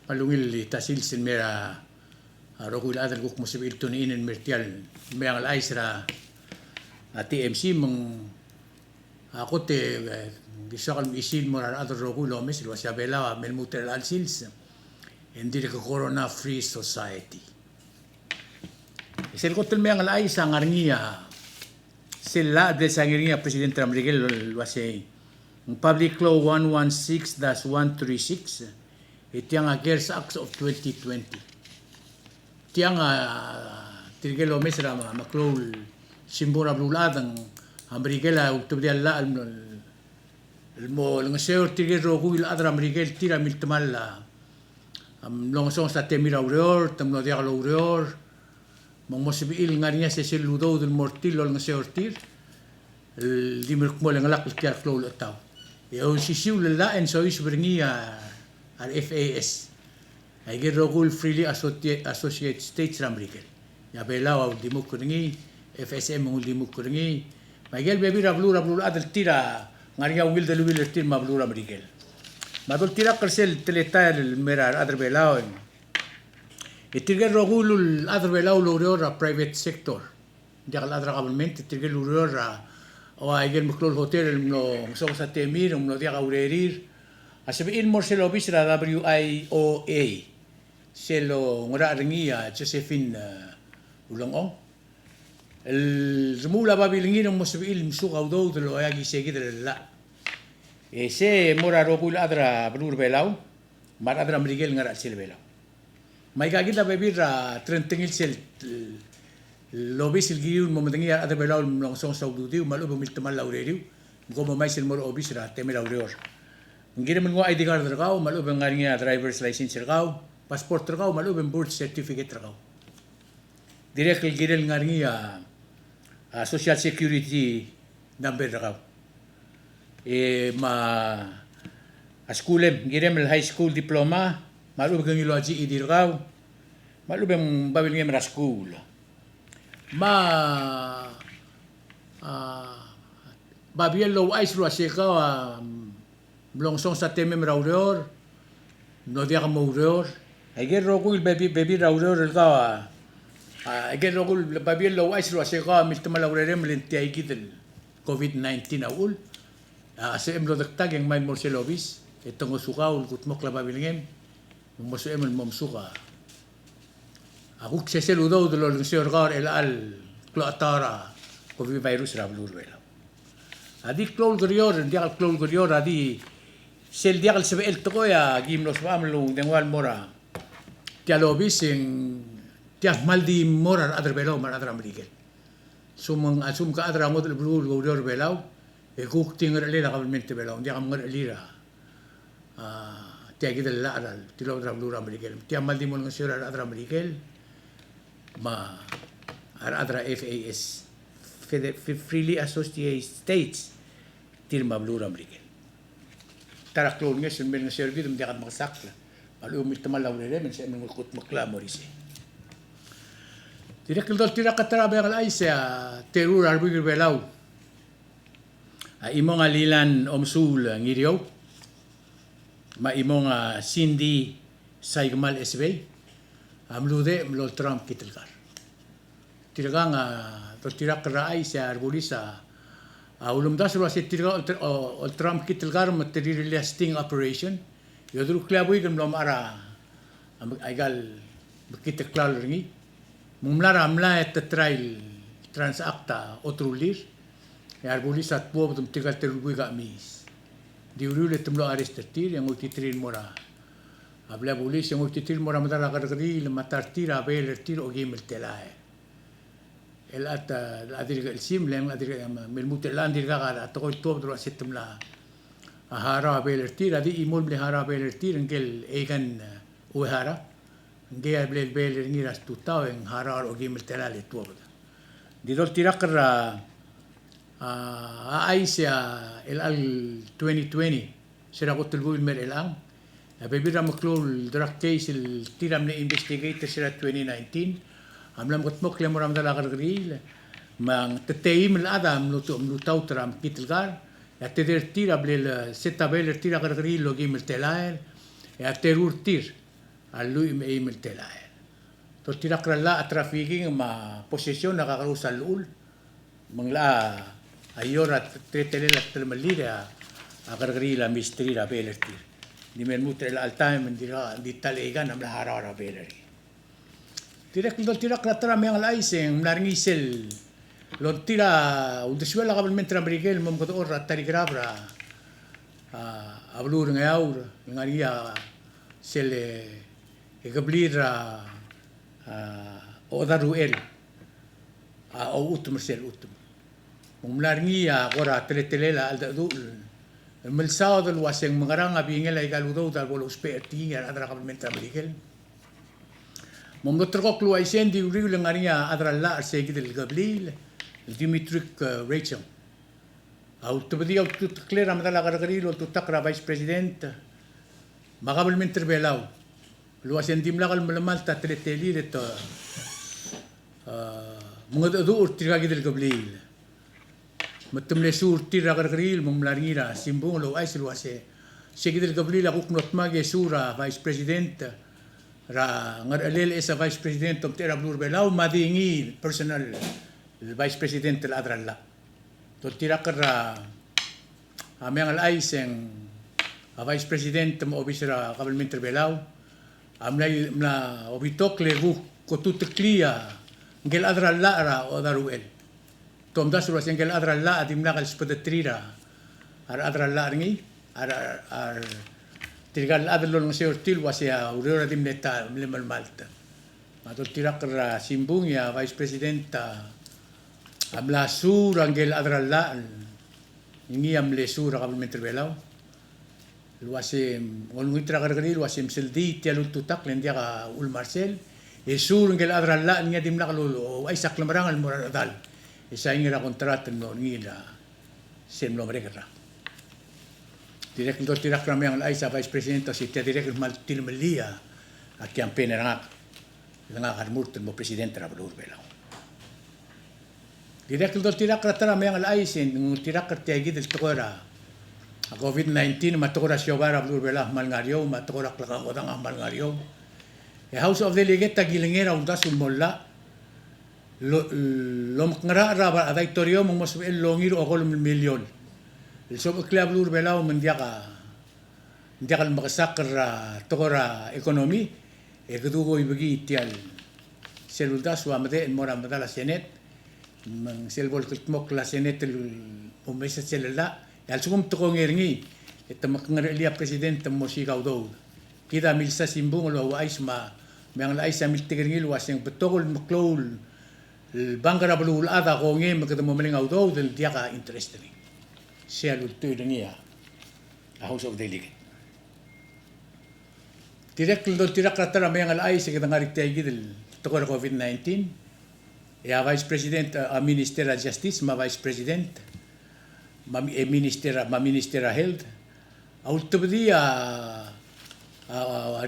palungil tasil sin mera rogul adal guk musibil tunin mertial meang al aisra TMC meng ako te gisakal isil mo adal rogul omes lo sabela melmutel al sils hindi ka corona free society sel kotel meang al aisa ngarngia sila de sangiringa presidente Amerikel lo say Public Law 116-136 itiang Girls Act of 2020 tiang tirgelo mesra maklol simbora bluladang Amerikela utubdial la mo ngaseo tirgelo guil adra Amerikel tira miltmalla long song sa temira urior tamno dia lo urior mong mosibil ngarinya sesil ludo del mortil ngaseo tir el dimir kmo ngalak tiar klol taw eu sisiu la en so isbringia al FAS ay gerogul freely associate states American ya belaw di mukuringi FSM ngul di mukuringi magel bebi rablu adal tira ngaria wil de wil tir mablu American madol tira kersel teletar el merar adal belaw itirgel rogul adal belaw lo private sector dia al adal government itirgel lo o aigel muklol hotel no so sa temir no dia gaurerir asabiin mo selo bisra WIOA selo ngora ringia Josephine ulongong el mula babilingin mo sabiil msu gaudo de lo agi seguir la ese mora rogul adra blur belau mar adra mrigel ngara sel belau mai gagida bebira trentengil sel lobis il giun mo mengia ada belau long song saudiu malu bumil temal laureriu go mo mai sel mor obis ra temel aureur ngire men go ID card tergau malu bengaringia driver's license tergau passport tergau malu ben birth certificate tergau direct il girel ngaringia social security number tergau ma askulem girem high school diploma malu bengilo aji idirgau malu ben babilingem ra school babiel lo ais lo aseka blong song sa temem raureur no dia mo raureur ager rogul baby raureur el ka ager rogul babiel lo ais lo aseka miltama laurerem lenti ay kidel COVID-19 aul asem lo daktag yang main morselobis etong sukaul kutmok la babilingem mo so emel mom suka aku sesel udo de lo seorgar el al cloatara covid virus rablur vela adi klol gorior dia klol gorior adi sel dia sebe el toya gim los bamlu denwal mora dia lobis en dia maldi mora adre belo mar adre amerikel sumang asum ka adra model blur gorior belau e kuk tinger le la government belau dia ngar lira dia gidel la al tilo rablur amerikel dia maldi mon ngasira adre amerikel ma adra FAS freely associated states tirma blur american tara klon nges men servir dem diakat maksakla malu mitmal lawle men se men kut makla morise tira kildol tira katara begal aisa terur arbigir belau imong alilan omsul ngiriyo ma imong Cindy Saigmal SB amlude mlo Trump kitilgar tiragang to tirak rai sa argulisa ulum das ro se tiraga Trump kitilgar material sting operation yodru klabuy gam mara aigal kitiklar ringi mumlara amla et trial transacta otrulir argulisa tuo dum tigal terbuy ga mis diurule tumlo arrestir yang utitrin mora habla pulis yang utitil mora madala gargri matar tira bel tiro gimel telae el ata adir el sim len adir mel mutelan dir gaga to top dro setum la ahara bel tira di imul ble hara bel tira ngel egan uhara ngel bel ngira stutao en hara o gimel telale to di dol tira kra aisia el al 2020 será gotul buil mer elang Bebira maklul drug case il tiram na investigator sila 2019 amlam gotmok le moram dala gargril mang teteim al adam lutaw tram kitilgar ya teder tira ble setabel tira gargril lo gimel telael ya terur tir Alu email telae. To tirak la trafficking ma posisyon nakakarusa lul. Mangla ayor at tretelela telmalira agargri la mistri la belertir. Di men mutre la altaim di talega nam la harara beleri. Tirak la tra yang la iseng naringisel lo tira udeswela kabelmente amerikel mom ko or tarigrabra ablur ngaur ngaria sele ikablira o daruel o utum sel utum mumlarngia gora teletelela al dul الملساو دل واسeng mengarang abingel ay galudo dal bolo sperti ya adra kabelmente amerikel mom dotrok lu ay sendi uri ngaria adra la segi del gablil Dimitrik Rachel. Autobedi autoclera madala gargarilo tutakra vice president. Magabal minterbelau. Luas yang dimlagal malamal ta treteli to mga dur tiragi del gablil. Matumle sur tira gargaril mumlaringira simbong lo ay luase. Segi del gablil ako knot mage sura vice president. Ra ngaralel esa vice president of tera blur belau madingi personal el vice presidente la adran la to tira kara amang al aiseng a vice president mo obisra kabelmente belau amla obitok le bu ko tutklia ngel adran la ra o daruel tom dasro ngel adran la adimna kal spedetrira ar adran la ngi ar tirgal adlo ng seortil wasia urora dimneta mlemal malta ma to tira kara simbung ya vice presidenta amla sur angel adrallaan ini amle sur kabelmente belau luase ngolmuitra gargari luase mseldi tialut tutak lendia ka ul marcel e sur angel adrallaan nya dimna kalulo ay saklamrang al moradal isa ingira kontrata no ngila semlo brekra direct do tirak ramang al isa vice president si direct mal tilmelia a campaign nga harmurten mo presidente ra blur belau Direct do tirak ratara mayang alaisin ng tirak kartegi del tokora a COVID-19 matokora siyogara blur belah malngario matokora klaka odang malngario e House of Delegate tagilingera undas ulmolla lo makngara raba adaitorio mong masuel longir o kolom milyon el sob club blur belah mendiaka makasakra tokora ekonomi e kedugo ibagi tial seluldas wa made mora madala senet mang selbol kultmok la senet umesa selala yal sugum to ngerni eta makngarelia president mo si kaudo kita milsa simbung lo wais ma mang la isa miltigirngil waseng betokol maklol bangara blul ada ko nge makadamo maling audo del diaka interesting siya luto niya a House of Delegate direct do tirak ratara mang la isa kita ngarik taygi del tokor COVID-19 ya vice president a minister of justice ma vice president minister health ultibdi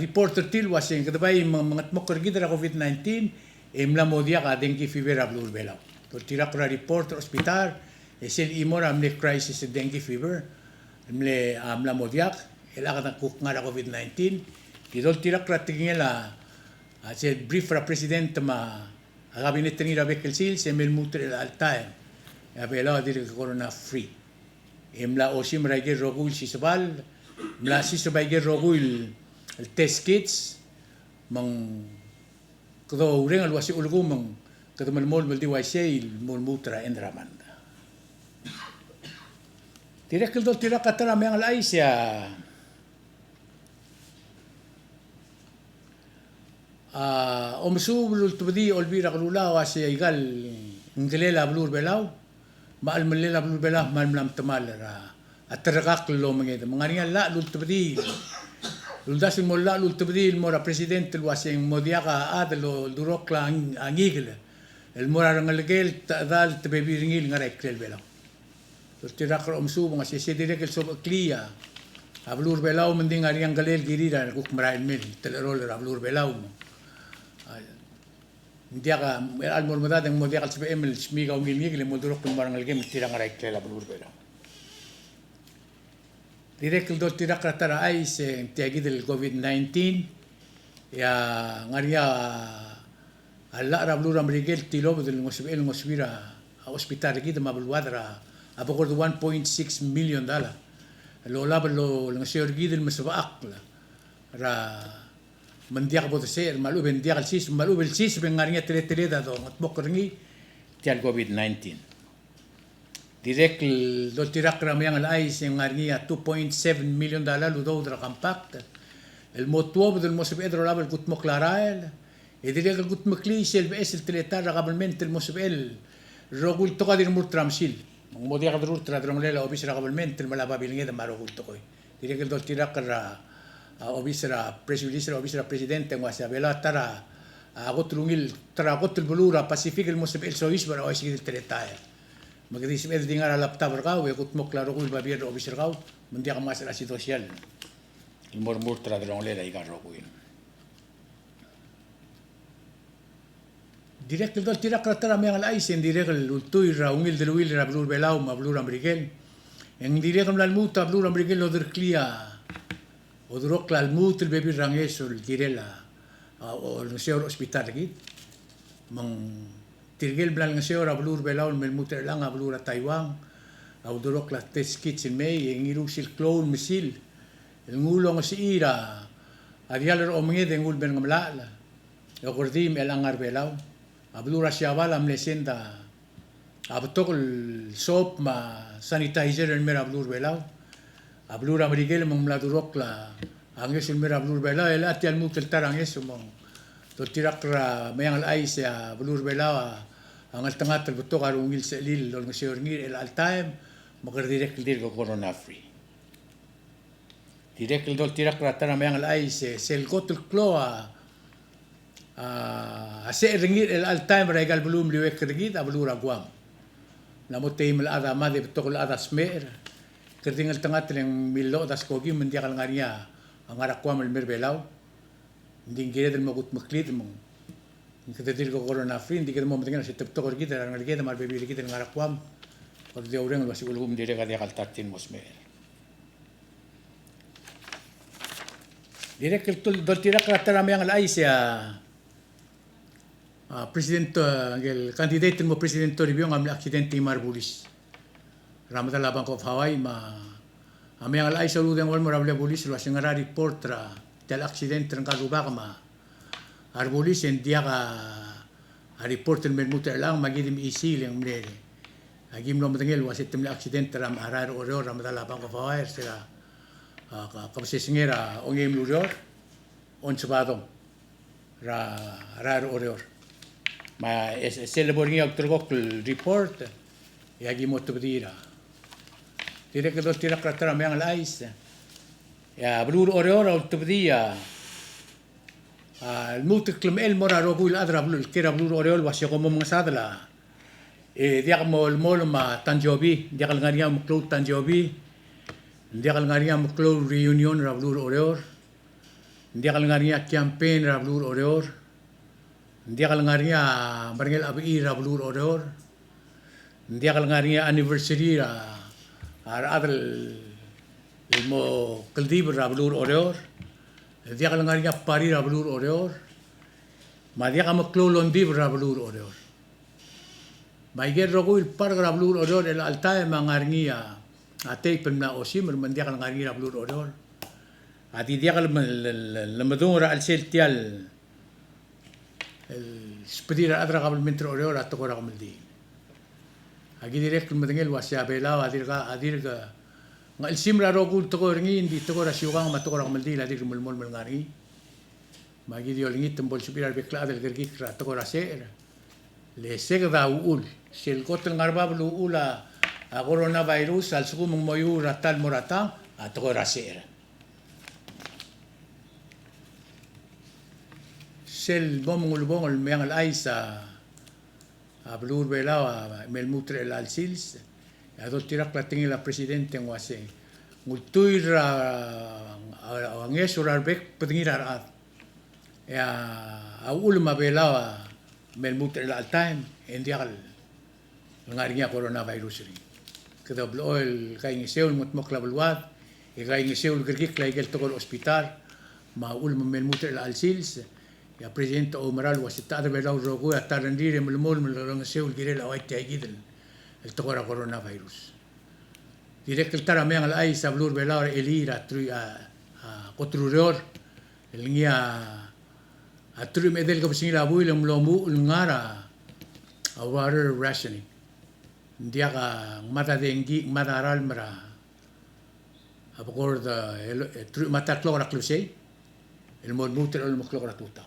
reporter til waseng kadabay mga mokor gidra COVID-19 emla modia ka dengue fever ablur belau to tirak ra reporter hospital esel imor amle crisis dengue fever amle amla modia ela ka kuk nga COVID-19 idol tirak ra tingela se brief ra president ma gabinete ni Rabekel Sil se mel mutre al time ya bela dir corona free emla osim raige rogul sisbal mla sisbaige rogul el test kits mang kdo ureng al wasi ulgum mang kdo mel mol di waisel mol mutra endramanda direk do tira katara mang al aisya omsubul tubdi olbira kalula wasi igal ngelela blur belau maal melela blur belau mal mlam tamal ra atragak lo mangeda mangania la lul tubdi lul dasin molla lul tubdi el mora presidente wasi modiaka adlo durok la angigel el mora ngalgel tadal tbebiringil ngarek el belau tirak omsub ngasi direk el sob clia ablur belau mending ariang galel girira kuk marail mil telerol ablur belau Ndiaka al mormada ng modia kal sbe emel smiga o ngilngil le modurok kun marang algem tirang aray klela blur bela direct do tirak ratara ay se tiagi del COVID-19 ya ngaria alla rablu Amerikel tilo bedel ngosbira hospital kita mabulwadra abakor 1.6 million dollar lo lablo ngasior gidel masbaak ra mendiak botse malu bendiak sis malu bel sis bengaria tele da do bokrengi tial COVID-19 direct do tirak ramayang alay sing ngaria 2.7 million dollar lo do dra compact el motuob del mosbe edro label gut moklarael e direct gut moklisel bes el teletar ragabalmente el mosbel rogul tokadir murtramsil modi qadrur tradromlela obis ragabalmente el malaba bilngeda marogul tokoy direct do tirak ra obisra presidente ngwasa bela tara agotlungil tara agotl bulura pacific el mosbel sois bara oisi el teletaya magdis med dingar ala ptabrgaw e gut moklaro gul babir obisrgaw mundiak mas la situación el murmur tradromlela igarroguin direct do tirak ratara me al aisen direct el ultui raungil del wil rablur belau mablur amrigel en direct al muta blur amrigel lo derklia o durok la mut el bebi rangeso el direla o el seor hospital git mang tirgel blan seor rablur belau mel muter lang ablur a Taiwan au durok la test kits en mei en irusil clone misil el ngulong si ira arial o menge de ngul ben ngamla o gordim el angar belau abdura siabal am lesenda abtok el soap ma sanitizer el mera abdur belau abdur amerigel mong mladurok la anges el mera abdur belau el ati al mutel tarang eso mong to tirakra mayang al ais ya abdur belau ang al tangat el betok arungil selil lol ngesior ngir el al time magar direct dir ko corona free direct dol tirakra tara mayang al ais sel gotul kloa ase ringit el al time regal belum liwek ringit ablura guam namo team el ada made betok el ada smer kertingal tangat yang milo das kogi mendiakal ngaria angara guam el merbelau dingire del magut maklit mong ketetir ko corona free dikir mo mendengar se betok kita ngal kita mal bebi kita ngara guam ko de ureng lo sigulum dire ka dia kaltatin mosmer direct el dol tirak ratara mayang al aisia presidente el candidato mo presidente ribiong am accidente marbulis ramada la bank of Hawaii ma amyang al aisa ludeng wal morable bulis lo singara report tra del accidente ng karubagma arbulis en dia ka a report el mermuter lang magidim isil ang mlele agim lo matengel wasetem accidente ram arar oro ramada la bank of Hawaii sila kapsesingera ongem lurior on sabadong ra arar oro ma celebrando el report y aquí mo tubdira dire que dos tira kratara me ang lais ya brur ora tubdia al multiklum el mora robul adra blul kira brur ora wasyo como mngadla dia mo el mol ma tanjobi dia kal ngaria mo cloud tanjobi dia kal ngaria mo cloud reunion ra brur ora dia kal ngaria campaign ra brur ora dia kal ngaria barngel abi ra blur odor dia kal ngaria anniversary ra adal mo keldib ra blur odor dia kal ngaria pari ra blur odor ma dia kam klolon dib ra blur odor mai ger rogo il par ra blur odor el alta mangarnia ate pemna osim man dia kal ngaria ra blur odor adi dia kal lemadung ra al seltial el spedir adra qabel min tro ora to qora qabel di agi direct medengel wasya bela adirga ngal simra rogul to ringi indi to qora siugang ma to qora qabel di la dir mul ngari magi dio lingi tembol supir bekla del gergi kra to qora ser le segda ul sel kotel ngarba blu ula a coronavirus al sugum moyu ratal morata a to qora ser sel bomul bongol meang al aisa a blur bela mel mutre el al sils a do tirak latingi la presidente ngwase ngultuira angesura bek pedingira ya a ulma bela mel mutre el al time en dial ngarinya coronavirus ri kada bloel kaing seul mutmok la bulwat e kaing seul gergik la igel to hospital maul mamelmuter la alsils ya presidente Omaral wasita de belaw rogo ya tarandire mulmul mulrang seul girel awai tiagidel el tokora coronavirus direct el tarameng al ai sablur belaw elira tru a kotruror el ngia atru medel ko sinila buil mlomu ngara a water rationing dia ka mata dengi mata aral mara apakor da mata klora klusei el mod muter el klora tuta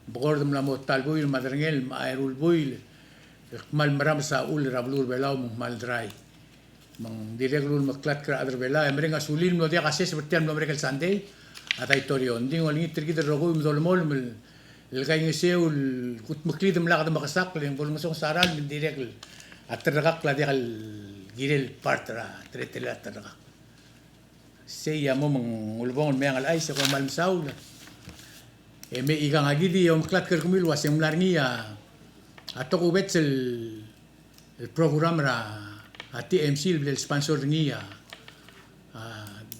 apakor da mlamo talbuil madrangel maerul buil mal maram sa ul rablur belau mal dry mang direklul maklat kra adr bela emrenga sulil no dia kase seperti am mereka sunday atay torion ding wal ngitri kita rogo mdolmol el kay ngeseul kut maklid mlaqad makasak len gol ngosong saral min direkl atragak la dia girel partra tretela atragak seya mo mang ulbong meang al aisa ko mal saul me igang agidi yung klat ker kumil was yung mlarngia atok ubet el program ra a TMC el sponsor ngia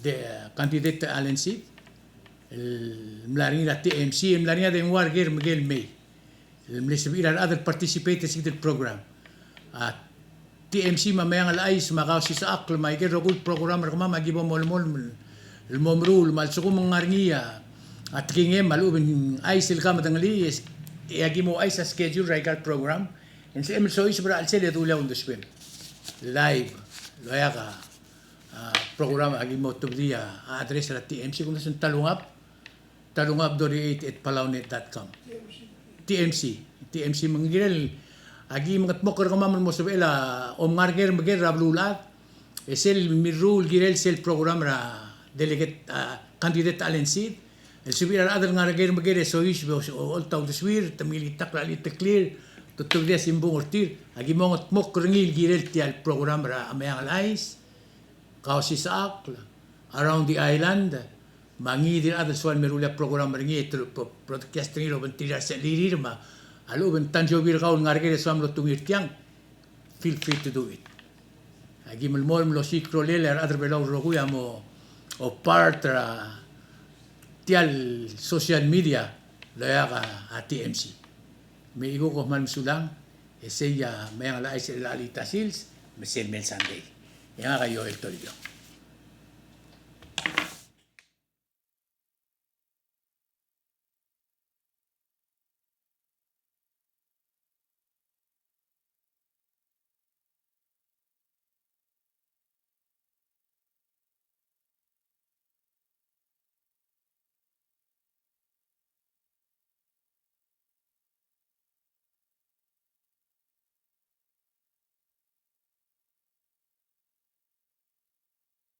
de candidate alensi el mlarngia TMC mlarngia de war ger miguel may el mlesbir other participators in the program TMC mamayang al ais makaw si sa akl may ger rogul program ra kuma magibo molmol el momrul mal suko mangarngia at kingem malubin ais el kam tangli yagimo ais schedule regal program en se emel so is bra al sele dula on the swim live loyaga program agimo tubdia address la TMC kung sun talungap dori8@palaunet.com TMC manggirel agi mga tmokor kamaman mo sabela omngarger mager rablulat esel mirul girel sel program ra delegate candidate alensid el subir adar ngarger mager soish all taw deswir tamili takla li clear tutugdia simbong ortir agi mga tmokor ngil girel tial program ra amayang alais kausi saak around the island mangi dir adar swal merula program ringi broadcasting ro bentira sa lirirma alo ben tanjo bir kaun ngarger swam lo tumir tiang feel free to do it agi mol lo sikro leler adar belaw rogu amo o partra tial social media lo yaga a TMC me igo ko man sulang eseya mayang la alita sils mesel mel sunday yang kayo el tolyo